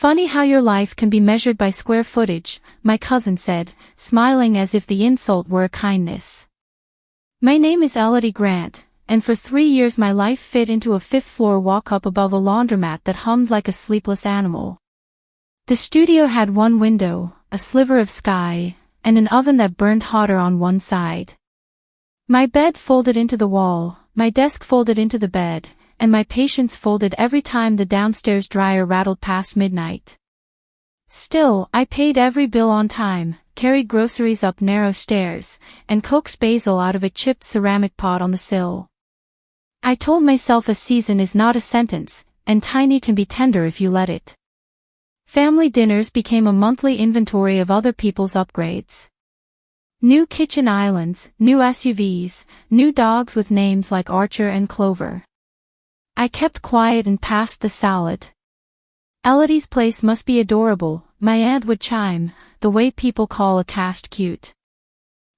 Funny how your life can be measured by square footage, my cousin said, smiling as if the insult were a kindness. My name is Elodie Grant, and for 3 years my life fit into a fifth-floor walk-up above a laundromat that hummed like a sleepless animal. The studio had one window, a sliver of sky, and an oven that burned hotter on one side. My bed folded into the wall, my desk folded into the bed, and my patience folded every time the downstairs dryer rattled past midnight. Still, I paid every bill on time, carried groceries up narrow stairs, and coaxed basil out of a chipped ceramic pot on the sill. I told myself a season is not a sentence, and tiny can be tender if you let it. Family dinners became a monthly inventory of other people's upgrades. New kitchen islands, new SUVs, new dogs with names like Archer and Clover. I kept quiet and passed the salad. Elodie's place must be adorable, my aunt would chime, the way people call a cast cute.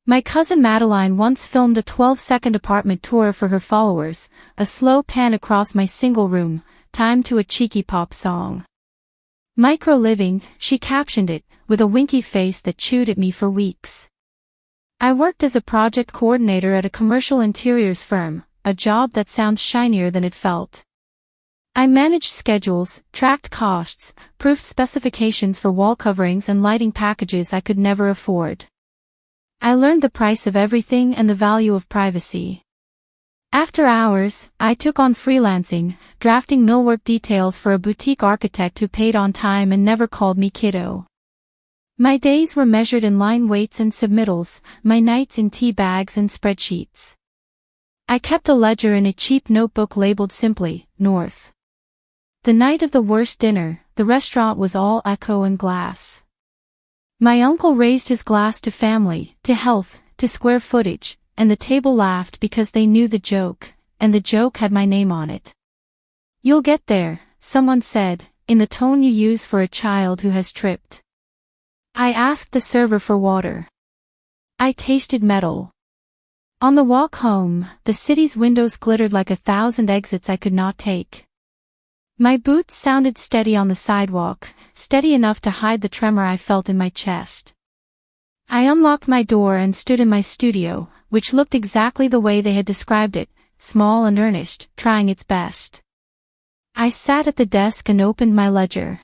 My cousin Madeline once filmed a 12-second apartment tour for her followers, a slow pan across my single room, timed to a cheeky pop song. Micro-living, she captioned it, with a winky face that chewed at me for weeks. I worked as a project coordinator at a commercial interiors firm, a job that sounds shinier than it felt. I managed schedules, tracked costs, proofed specifications for wall coverings and lighting packages I could never afford. I learned the price of everything and the value of privacy. After hours, I took on freelancing, drafting millwork details for a boutique architect who paid on time and never called me kiddo. My days were measured in line weights and submittals, my nights in tea bags and spreadsheets. I kept a ledger in a cheap notebook labeled simply, North. The night of the worst dinner, the restaurant was all echo and glass. My uncle raised his glass to family, to health, to square footage, and the table laughed because they knew the joke, and the joke had my name on it. You'll get there, someone said, in the tone you use for a child who has tripped. I asked the server for water. I tasted metal. On the walk home, the city's windows glittered like 1,000 exits I could not take. My boots sounded steady on the sidewalk, steady enough to hide the tremor I felt in my chest. I unlocked my door and stood in my studio, which looked exactly the way they had described it, small and earnest, trying its best. I sat at the desk and opened my ledger.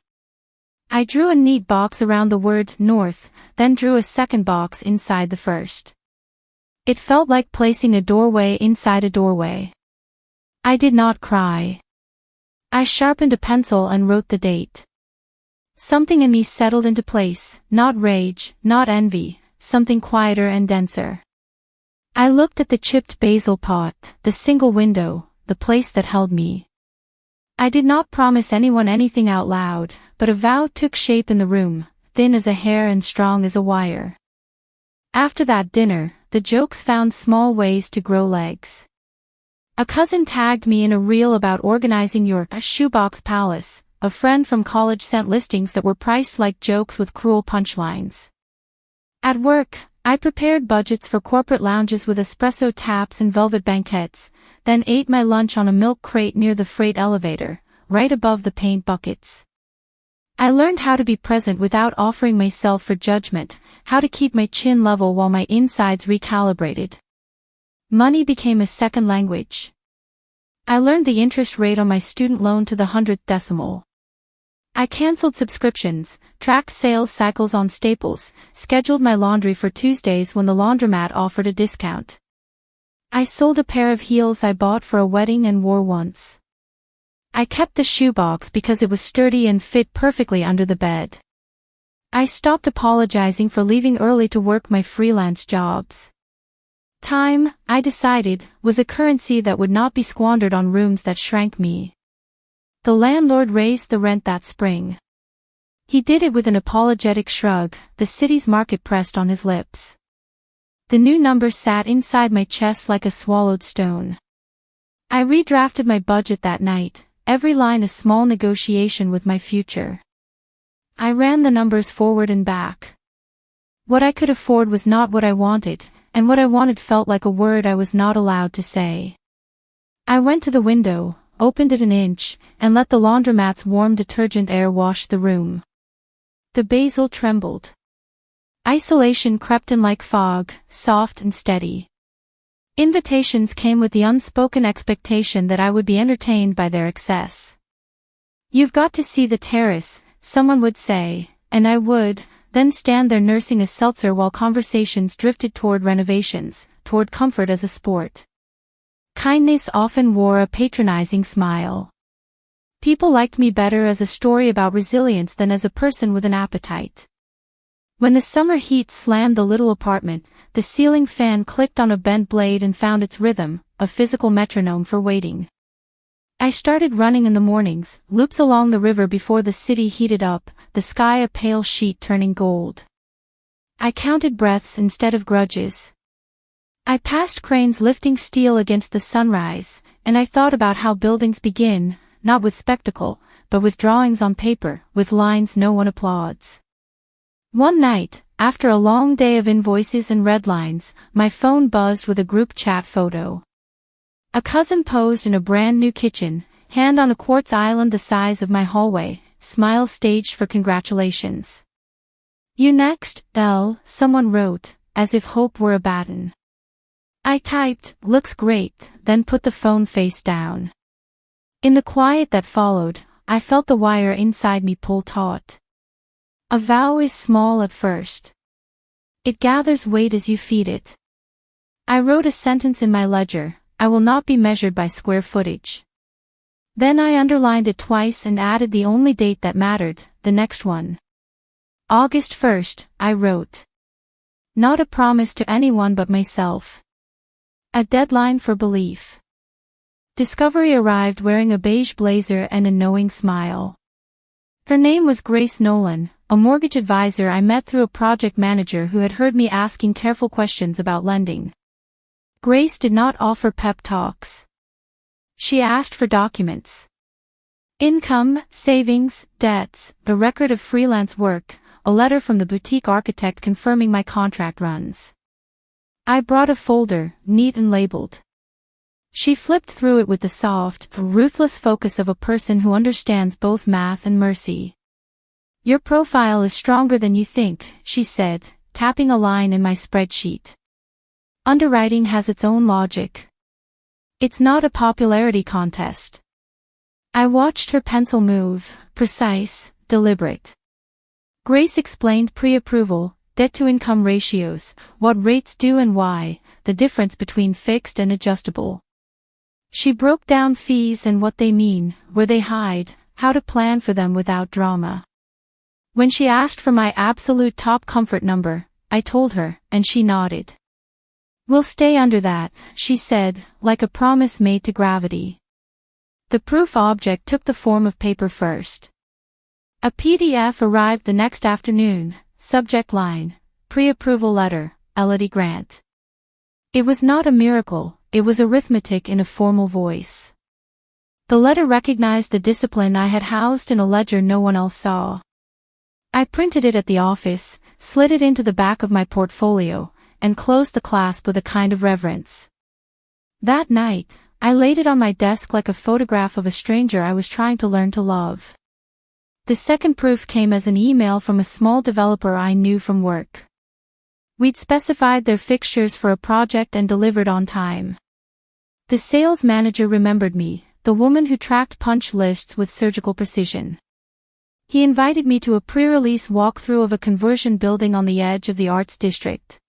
I drew a neat box around the word North, then drew a second box inside the first. It felt like placing a doorway inside a doorway. I did not cry. I sharpened a pencil and wrote the date. Something in me settled into place, not rage, not envy, something quieter and denser. I looked at the chipped basil pot, the single window, the place that held me. I did not promise anyone anything out loud, but a vow took shape in the room, thin as a hair and strong as a wire. After that dinner, the jokes found small ways to grow legs. A cousin tagged me in a reel about organizing your shoebox palace. A friend from college sent listings that were priced like jokes with cruel punchlines. At work, I prepared budgets for corporate lounges with espresso taps and velvet banquettes, then ate my lunch on a milk crate near the freight elevator, right above the paint buckets. I learned how to be present without offering myself for judgment, how to keep my chin level while my insides recalibrated. Money became a second language. I learned the interest rate on my student loan to the 100th decimal. I canceled subscriptions, tracked sales cycles on Staples, scheduled my laundry for Tuesdays when the laundromat offered a discount. I sold a pair of heels I bought for a wedding and wore once. I kept the shoebox because it was sturdy and fit perfectly under the bed. I stopped apologizing for leaving early to work my freelance jobs. Time, I decided, was a currency that would not be squandered on rooms that shrank me. The landlord raised the rent that spring. He did it with an apologetic shrug, the city's market pressed on his lips. The new number sat inside my chest like a swallowed stone. I redrafted my budget that night, every line a small negotiation with my future. I ran the numbers forward and back. What I could afford was not what I wanted, and what I wanted felt like a word I was not allowed to say. I went to the window, opened it an inch, and let the laundromat's warm detergent air wash the room. The basil trembled. Isolation crept in like fog, soft and steady. Invitations came with the unspoken expectation that I would be entertained by their excess. "You've got to see the terrace," someone would say, and I would, then stand there nursing a seltzer while conversations drifted toward renovations, toward comfort as a sport. Kindness often wore a patronizing smile. People liked me better as a story about resilience than as a person with an appetite. When the summer heat slammed the little apartment, the ceiling fan clicked on a bent blade and found its rhythm, a physical metronome for waiting. I started running in the mornings, loops along the river before the city heated up, the sky a pale sheet turning gold. I counted breaths instead of grudges. I passed cranes lifting steel against the sunrise, and I thought about how buildings begin, not with spectacle, but with drawings on paper, with lines no one applauds. One night, after a long day of invoices and red lines, my phone buzzed with a group chat photo. A cousin posed in a brand new kitchen, hand on a quartz island the size of my hallway, smile staged for congratulations. "You next, Elle," someone wrote, as if hope were a baton. I typed, "Looks great," then put the phone face down. In the quiet that followed, I felt the wire inside me pull taut. A vow is small at first. It gathers weight as you feed it. I wrote a sentence in my ledger, "I will not be measured by square footage." Then I underlined it twice and added the only date that mattered, the next one. August 1st, I wrote. Not a promise to anyone but myself. A deadline for belief. Discovery arrived wearing a beige blazer and a knowing smile. Her name was Grace Nolan, a mortgage advisor I met through a project manager who had heard me asking careful questions about lending. Grace did not offer pep talks. She asked for documents. Income, savings, debts, a record of freelance work, a letter from the boutique architect confirming my contract runs. I brought a folder, neat and labeled. She flipped through it with the soft, ruthless focus of a person who understands both math and mercy. "Your profile is stronger than you think," she said, tapping a line in my spreadsheet. "Underwriting has its own logic. It's not a popularity contest." I watched her pencil move, precise, deliberate. Grace explained pre-approval, debt-to-income ratios, what rates do and why, the difference between fixed and adjustable. She broke down fees and what they mean, where they hide, how to plan for them without drama. When she asked for my absolute top comfort number, I told her, and she nodded. "We'll stay under that," she said, like a promise made to gravity. The proof object took the form of paper first. A PDF arrived the next afternoon, subject line, pre-approval letter, Elodie Grant. It was not a miracle, it was arithmetic in a formal voice. The letter recognized the discipline I had housed in a ledger no one else saw. I printed it at the office, slid it into the back of my portfolio, and closed the clasp with a kind of reverence. That night, I laid it on my desk like a photograph of a stranger I was trying to learn to love. The second proof came as an email from a small developer I knew from work. We'd specified their fixtures for a project and delivered on time. The sales manager remembered me, the woman who tracked punch lists with surgical precision. He invited me to a pre-release walkthrough of a conversion building on the edge of the arts district.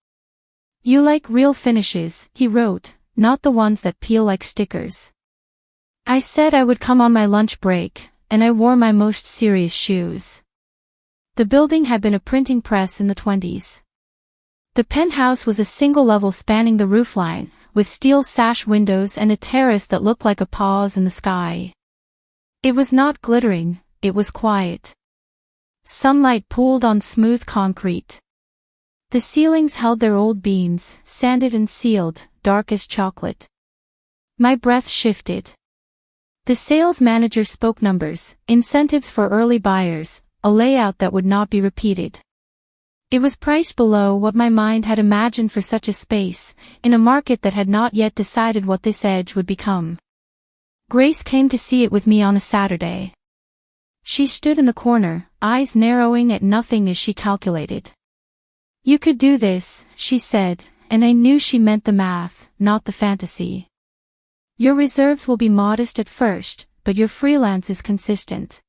"You like real finishes," he wrote, "not the ones that peel like stickers." I said I would come on my lunch break, and I wore my most serious shoes. The building had been a printing press in the 20s. The penthouse was a single level spanning the roofline, with steel sash windows and a terrace that looked like a pause in the sky. It was not glittering, it was quiet. Sunlight pooled on smooth concrete. The ceilings held their old beams, sanded and sealed, dark as chocolate. My breath shifted. The sales manager spoke numbers, incentives for early buyers, a layout that would not be repeated. It was priced below what my mind had imagined for such a space, in a market that had not yet decided what this edge would become. Grace came to see it with me on a Saturday. She stood in the corner, eyes narrowing at nothing as she calculated. "You could do this," she said, and I knew she meant the math, not the fantasy. "Your reserves will be modest at first, but your freelance is consistent.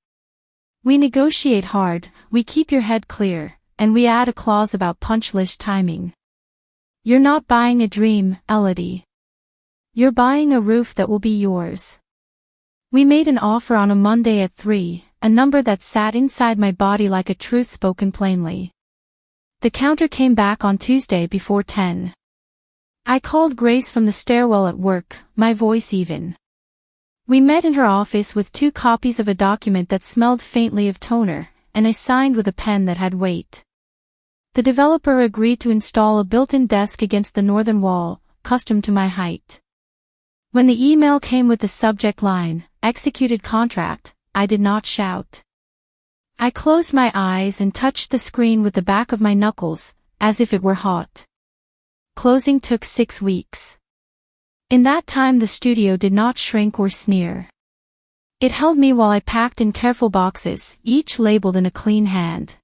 We negotiate hard, we keep your head clear, and we add a clause about punch list timing. You're not buying a dream, Elodie. You're buying a roof that will be yours." We made an offer on a Monday at 3, a number that sat inside my body like a truth spoken plainly. The counter came back on Tuesday before 10. I called Grace from the stairwell at work, my voice even. We met in her office with 2 copies of a document that smelled faintly of toner, and I signed with a pen that had weight. The developer agreed to install a built-in desk against the northern wall, custom to my height. When the email came with the subject line, "Executed contract," I did not shout. I closed my eyes and touched the screen with the back of my knuckles, as if it were hot. Closing took 6 weeks. In that time the studio did not shrink or sneer. It held me while I packed in careful boxes, each labeled in a clean hand.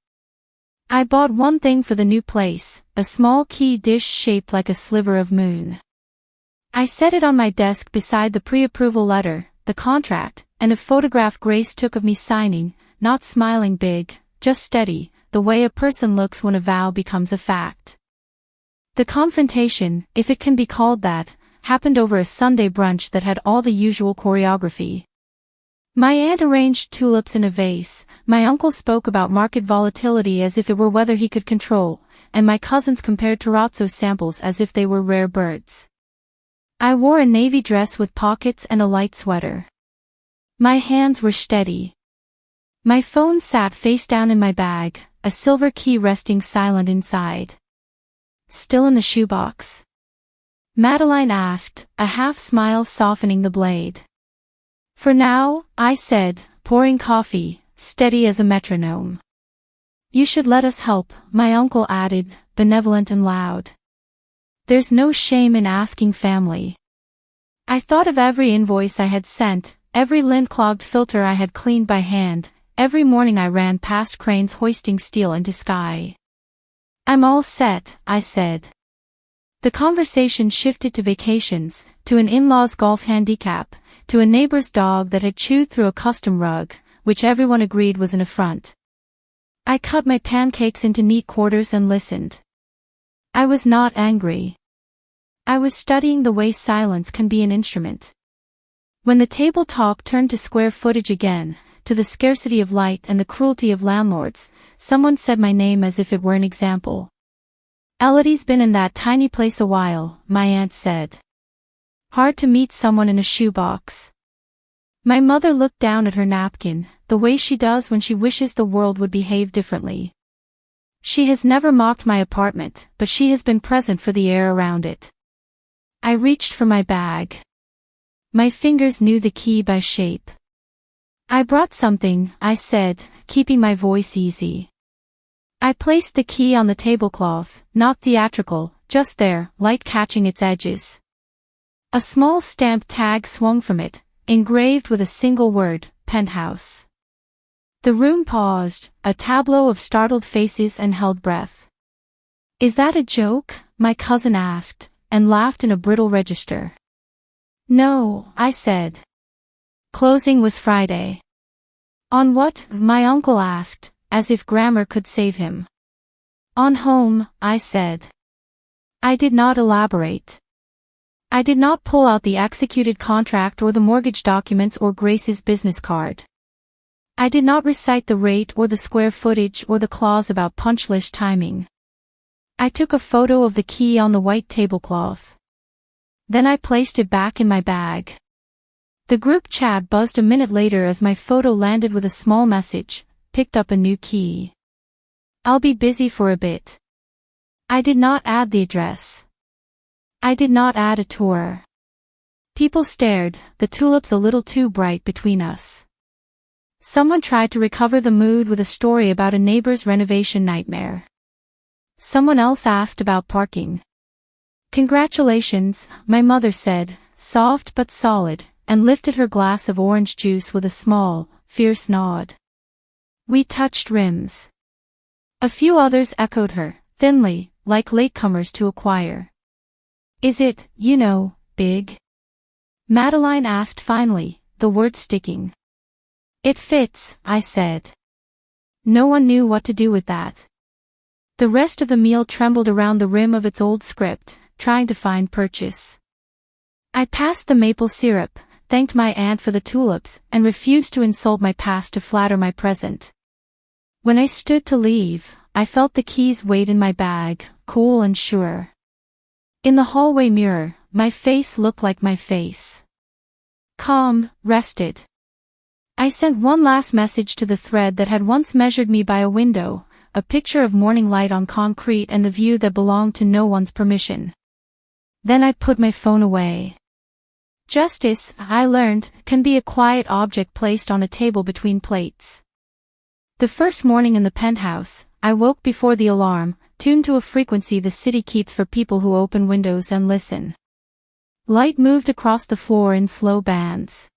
I bought one thing for the new place, a small key dish shaped like a sliver of moon. I set it on my desk beside the pre-approval letter, the contract, and a photograph Grace took of me signing, not smiling big, just steady, the way a person looks when a vow becomes a fact. The confrontation, if it can be called that, happened over a Sunday brunch that had all the usual choreography. My aunt arranged tulips in a vase, my uncle spoke about market volatility as if it were weather he could control, and my cousins compared terrazzo samples as if they were rare birds. I wore a navy dress with pockets and a light sweater. My hands were steady. My phone sat face down in my bag, a silver key resting silent inside. "Still in the shoebox?" Madeline asked, a half-smile softening the blade. "For now," I said, pouring coffee, steady as a metronome. "You should let us help," my uncle added, benevolent and loud. "There's no shame in asking family." I thought of every invoice I had sent, every lint-clogged filter I had cleaned by hand, every morning I ran past cranes hoisting steel into sky. "I'm all set," I said. The conversation shifted to vacations, to an in-law's golf handicap, to a neighbor's dog that had chewed through a custom rug, which everyone agreed was an affront. I cut my pancakes into neat quarters and listened. I was not angry. I was studying the way silence can be an instrument. When the table talk turned to square footage again, to the scarcity of light and the cruelty of landlords, someone said my name as if it were an example. "Elodie's been in that tiny place a while," my aunt said. "Hard to meet someone in a shoebox." My mother looked down at her napkin, the way she does when she wishes the world would behave differently. She has never mocked my apartment, but she has been present for the air around it. I reached for my bag. My fingers knew the key by shape. "I brought something," I said, keeping my voice easy. I placed the key on the tablecloth, not theatrical, just there, light catching its edges. A small stamped tag swung from it, engraved with a single word, Penthouse. The room paused, a tableau of startled faces and held breath. "Is that a joke?" my cousin asked, and laughed in a brittle register. "No," I said. Closing was Friday. "On what?" my uncle asked, as if grammar could save him. "On home," I said. I did not elaborate. I did not pull out the executed contract or the mortgage documents or Grace's business card. I did not recite the rate or the square footage or the clause about punch list timing. I took a photo of the key on the white tablecloth. Then I placed it back in my bag. The group chat buzzed a minute later as my photo landed with a small message, "Picked up a new key. I'll be busy for a bit." I did not add the address. I did not add a tour. People stared, the tulips a little too bright between us. Someone tried to recover the mood with a story about a neighbor's renovation nightmare. Someone else asked about parking. "Congratulations," my mother said, soft but solid, and lifted her glass of orange juice with a small, fierce nod. We touched rims. A few others echoed her, thinly, like latecomers to a choir. "Is it, big?" Madeline asked finally, the word sticking. "It fits," I said. No one knew what to do with that. The rest of the meal trembled around the rim of its old script, trying to find purchase. I passed the maple syrup, thanked my aunt for the tulips, and refused to insult my past to flatter my present. When I stood to leave, I felt the keys weight in my bag, cool and sure. In the hallway mirror, my face looked like my face. Calm, rested. I sent one last message to the thread that had once measured me by a window, a picture of morning light on concrete and the view that belonged to no one's permission. Then I put my phone away. Justice, I learned, can be a quiet object placed on a table between plates. The first morning in the penthouse, I woke before the alarm, tuned to a frequency the city keeps for people who open windows and listen. Light moved across the floor in slow bands.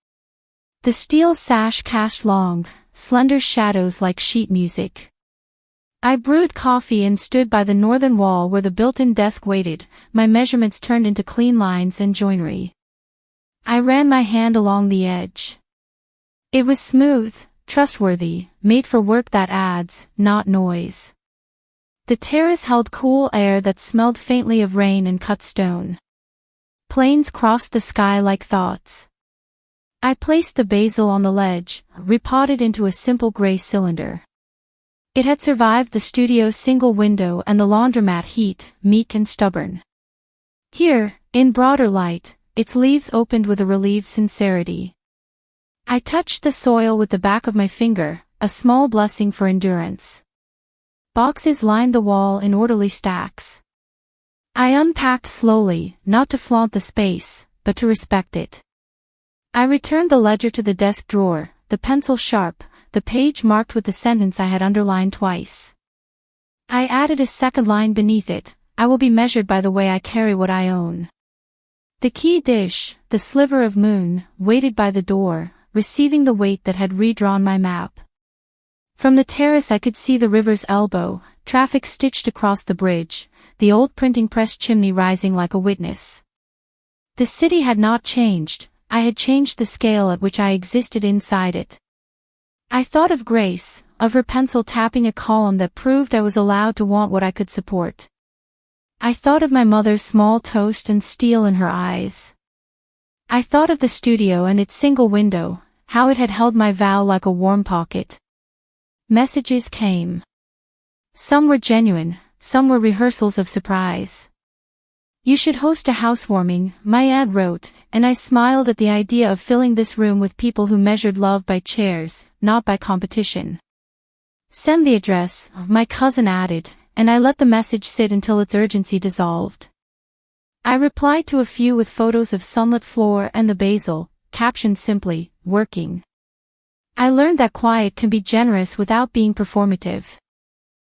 The steel sash cast long, slender shadows like sheet music. I brewed coffee and stood by the northern wall where the built-in desk waited, my measurements turned into clean lines and joinery. I ran my hand along the edge. It was smooth, trustworthy, made for work that adds, not noise. The terrace held cool air that smelled faintly of rain and cut stone. Planes crossed the sky like thoughts. I placed the basil on the ledge, repotted into a simple gray cylinder. It had survived the studio's single window and the laundromat heat, meek and stubborn. Here, in broader light, its leaves opened with a relieved sincerity. I touched the soil with the back of my finger, a small blessing for endurance. Boxes lined the wall in orderly stacks. I unpacked slowly, not to flaunt the space, but to respect it. I returned the ledger to the desk drawer, the pencil sharp, the page marked with the sentence I had underlined twice. I added a second line beneath it, I will be measured by the way I carry what I own. The key dish, the sliver of moon, waited by the door, receiving the weight that had redrawn my map. From the terrace I could see the river's elbow, traffic stitched across the bridge, the old printing press chimney rising like a witness. The city had not changed, I had changed the scale at which I existed inside it. I thought of Grace, of her pencil tapping a column that proved I was allowed to want what I could support. I thought of my mother's small toast and steel in her eyes. I thought of the studio and its single window, how it had held my vow like a warm pocket. Messages came. Some were genuine, some were rehearsals of surprise. "You should host a housewarming," my aunt wrote, and I smiled at the idea of filling this room with people who measured love by chairs, not by competition. "Send the address," my cousin added, and I let the message sit until its urgency dissolved. I replied to a few with photos of sunlit floor and the basil, captioned simply, "Working." I learned that quiet can be generous without being performative.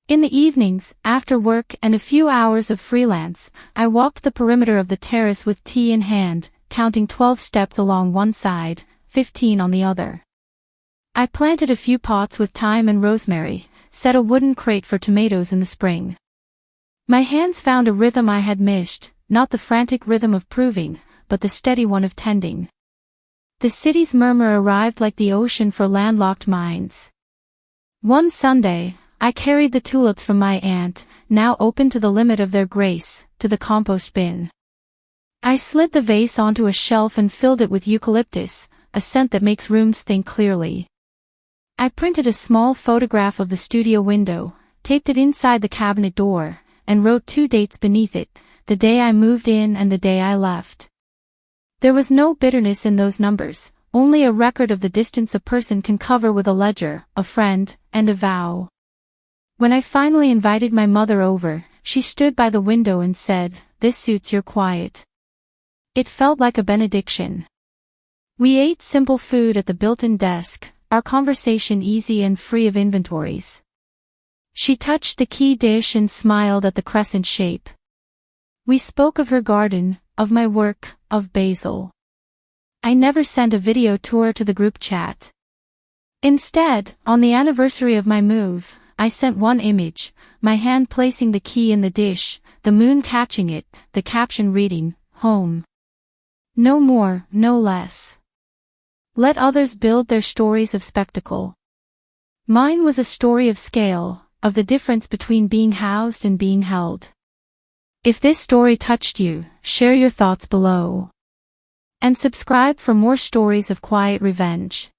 In the evenings, after work and a few hours of freelance, I walked the perimeter of the terrace with tea in hand, counting 12 steps along one side, 15 on the other. I planted a few pots with thyme and rosemary, set a wooden crate for tomatoes in the spring. My hands found a rhythm I had missed, not the frantic rhythm of proving, but the steady one of tending. The city's murmur arrived like the ocean for landlocked minds. One Sunday, I carried the tulips from my aunt, now open to the limit of their grace, to the compost bin. I slid the vase onto a shelf and filled it with eucalyptus, a scent that makes rooms think clearly. I printed a small photograph of the studio window, taped it inside the cabinet door, and wrote 2 dates beneath it, the day I moved in and the day I left. There was no bitterness in those numbers, only a record of the distance a person can cover with a ledger, a friend, and a vow. When I finally invited my mother over, she stood by the window and said, "This suits your quiet." It felt like a benediction. We ate simple food at the built-in desk, our conversation easy and free of inventories. She touched the key dish and smiled at the crescent shape. We spoke of her garden, of my work, of basil. I never sent a video tour to the group chat. Instead, on the anniversary of my move, I sent one image, my hand placing the key in the dish, the moon catching it, the caption reading, "Home." No more, no less. Let others build their stories of spectacle. Mine was a story of scale, of the difference between being housed and being held. If this story touched you, share your thoughts below. And subscribe for more stories of quiet revenge.